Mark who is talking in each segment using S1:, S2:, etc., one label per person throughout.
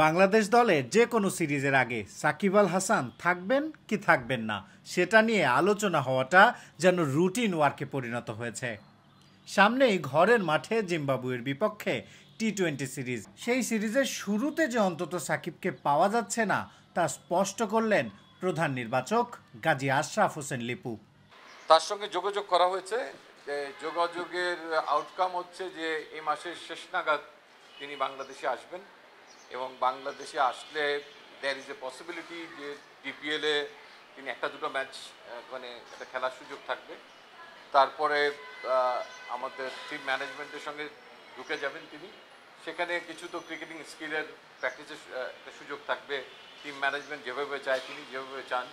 S1: বাংলাদেশ দলের যে কোনো সিরিজের আগে সাকিব আল হাসান থাকবেন কি থাকবেন না সেটা নিয়ে আলোচনা হওয়াটা যেন রুটিন ওয়ার্কে পরিণত হয়েছে। সামনেই ঘরের মাঠে জিম্বাবুয়ের বিপক্ষে টি-20 সিরিজ। সেই সিরিজের শুরুতে যে অন্তত সাকিবকে পাওয়া যাচ্ছে না তা স্পষ্ট করলেন প্রধান নির্বাচক গাজী আশরাফ হোসেন লিপু।
S2: তার সঙ্গে যোগাযোগ করা হয়েছে, যে যোগাযোগের আউটকাম হচ্ছে যে এই মাসের শেষ নাগাদ তিনি বাংলাদেশে আসবেন এবং বাংলাদেশে আসলে দেয়ার ইজ এ পসিবিলিটি যে ডিপিএলে তিনি একটা দুটো ম্যাচ মানে একটা খেলার সুযোগ থাকবে। তারপরে আমাদের টিম ম্যানেজমেন্টের সঙ্গে ঢুকে যাবেন তিনি, সেখানে কিছু তো ক্রিকেটিং স্কিলের প্র্যাকটিসের একটা সুযোগ থাকবে। টিম ম্যানেজমেন্ট যেভাবে চায় তিনি যেভাবে চান।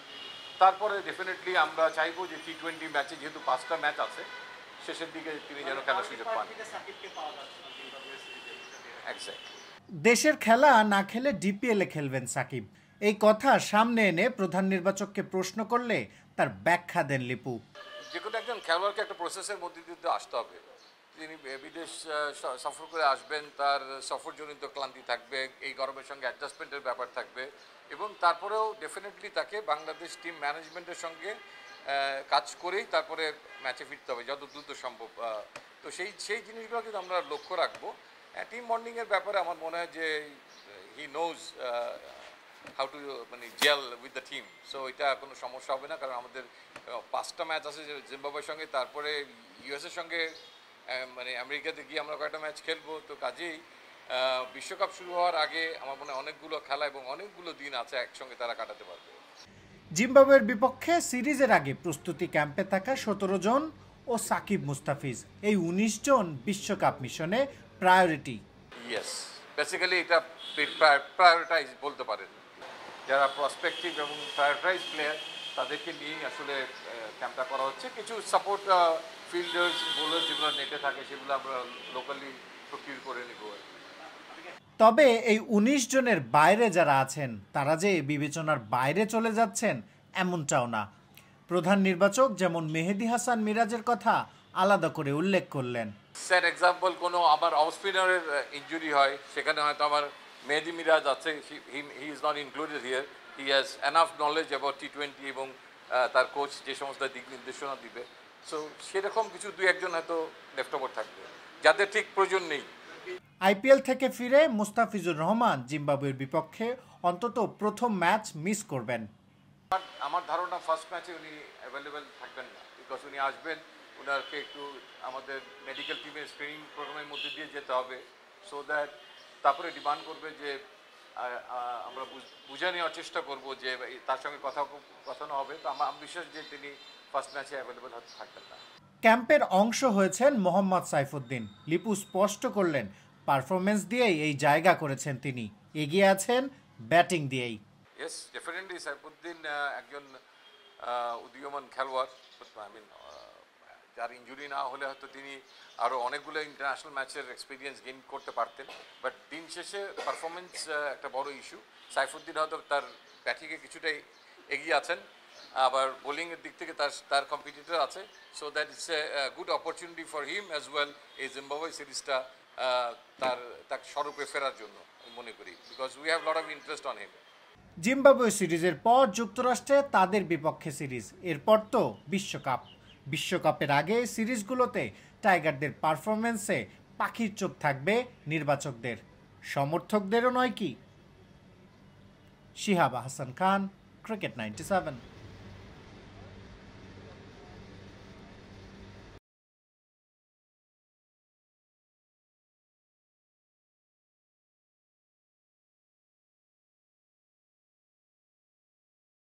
S2: তারপরে ডেফিনেটলি আমরা চাইবো যে টি-20 ম্যাচে যেহেতু 5টা ম্যাচ আছে শেষের দিকে তিনি যেন খেলার সুযোগ পান।
S1: দেশের খেলা না খেলে ডিপিএলে খেলবেন সাকিব, এই কথা সামনে এনে প্রধান নির্বাচককে প্রশ্ন করলে তার ব্যাখ্যা দেন লিপু।
S2: যে কোনো একজন খেলোয়াড়কে একটা প্রসেসের মধ্যে দিয়ে আসতে হবে। তিনি বিদেশ সফর করে আসবেন, তার সফরজনিত ক্লান্তি থাকবে, এই গরমের সঙ্গে অ্যাডজাস্টমেন্টের ব্যাপার থাকবে এবং তারপরেও ডেফিনেটলি তাকে বাংলাদেশ টিম ম্যানেজমেন্টের সঙ্গে কাজ করেই তারপরে ম্যাচে ফিরতে হবে যত দ্রুত সম্ভব। তো সেই জিনিসগুলো কিন্তু আমরা লক্ষ্য রাখবো। টিম বন্ডিংয়ের ব্যাপারে আমার মনে হয় যে হি নোজ হাউ টু মানে gel with the team. So এটা কোনো সমস্যা হবে না, কারণ আমাদের 5টা ম্যাচ আছে জিম্বাবুয়ের সঙ্গে, তারপরে ইউএসের সঙ্গে মানে আমেরিকাতে গিয়ে আমরা কয়েকটা ম্যাচ খেলবো। তো কাজেই বিশ্বকাপ শুরু হওয়ার আগে আমার মনে হয় অনেকগুলো খেলা এবং অনেকগুলো দিন আছে একসঙ্গে তারা কাটাতে পারবে।
S1: জিম্বাবুয়ের বিপক্ষে সিরিজের আগে প্রস্তুতি ক্যাম্পে থাকা 17 জন ও সাকিব মুস্তাফিজ, এই 19 জন বিশ্বকাপ মিশনে প্রায়োরিটি।
S2: ইয়েস, বেসিক্যালি এটা প্রায়োরিটাইজ বলতে পারেন। যারা প্রসপেক্টিভ এবং প্রায়োরিটাইজ প্লেয়ার তাদেরকে নিয়েই আসলে ক্যাম্পটা করা হচ্ছে। কিছু সাপোর্ট ফিল্ডার্স বোলার যেগুলো নেটে থাকে সেগুলো আমরা লোকালি প্রকিউর করে নেব।
S1: তবে এই 19 জনের বাইরে যারা আছেন তারা যে বিবেচনার বাইরে চলে যাচ্ছেন এমনটাও না। প্রধান নির্বাচক যেমন মেহেদী হাসান মিরাজের কথা আলাদা করে উল্লেখ করলেন।
S2: স্যার এক্সাম্পল কোনো আমার অফ স্পিনারের ইনজুরি হয়, সেখানে হয়তো আমার মেহেদী মিরাজ আছে, he is not included here. He has enough knowledge about টি-20 এবং তার কোচ যে সমস্ত দিক নির্দেশনা দিবে। সো সেরকম কিছু 2-1 হয়তো লেফট ওভার থাকবে যাদের ঠিক প্রয়োজন নেই।
S1: আইপিএল থেকে ফিরে মুস্তাফিজুর রহমান জিম্বাবুয়ের বিপক্ষে অন্তত প্রথম ম্যাচ মিস করবেন।
S2: আমার ধারণা ফার্স্ট ম্যাচে উনি অ্যাভেলেবেল থাকবেন না, বিকজ উনি আসবেন, ওনাকে একটু আমাদের মেডিকেল টিমের স্ক্রিনিং প্রোগ্রামের মধ্যে দিয়ে যেতে হবে। সো দ্যাট তারপরে ডিমান্ড করবে যে আমরা বুঝে নেওয়ার চেষ্টা করব যে তার সঙ্গে কথানো হবে। তো আমার বিশ্বাস যে তিনি ফার্স্ট ম্যাচে অ্যাভেলেবেল হয়তো থাকবেন না।
S1: ক্যাম্পের অংশ হয়েছেন মোহাম্মদ সাইফুদ্দিন। লিপু স্পষ্ট করলেন পারফরমেন্স দিয়েই এই জায়গা করেছেন তিনি, এগিয়ে আছেন ব্যাটিং দিয়েই।
S2: ইয়েস, ডেফিনেটলি সাইফুদ্দিন একজন উদীয়মান খেলোয়াড়। আই মিন যার ইঞ্জুরি না হলে হয়তো তিনি আরও অনেকগুলো ইন্টারন্যাশনাল ম্যাচের এক্সপিরিয়েন্স গেইন করতে পারতেন। বাট দিন শেষে পারফরমেন্স একটা বড় ইস্যু। সাইফুদ্দিন হয়তো তার ব্যাটিংয়ে কিছুটাই এগিয়ে আছেন, আবার বোলিংয়ের দিক থেকে তার কম্পিটিটর আছে। So that it's a good opportunity for him as well এই জিম্বাবুয়ে সিরিজটা তার স্বরূপে ফেরার জন্য আমি মনে করি, because we have lot of interest on him.
S1: Zimbabwe সিরিজের পর যুক্তরাষ্ট্রে তাদের বিপক্ষে সিরিজ, এরপর তো বিশ্বকাপের আগে সিরিজগুলোতে টাইগারদের পারফরমেন্সে পাখির চোখ থাকবে নির্বাচকদের, সমর্থকদেরও নয় কি? শিহাব হাসান খান, ক্রিকেট 97।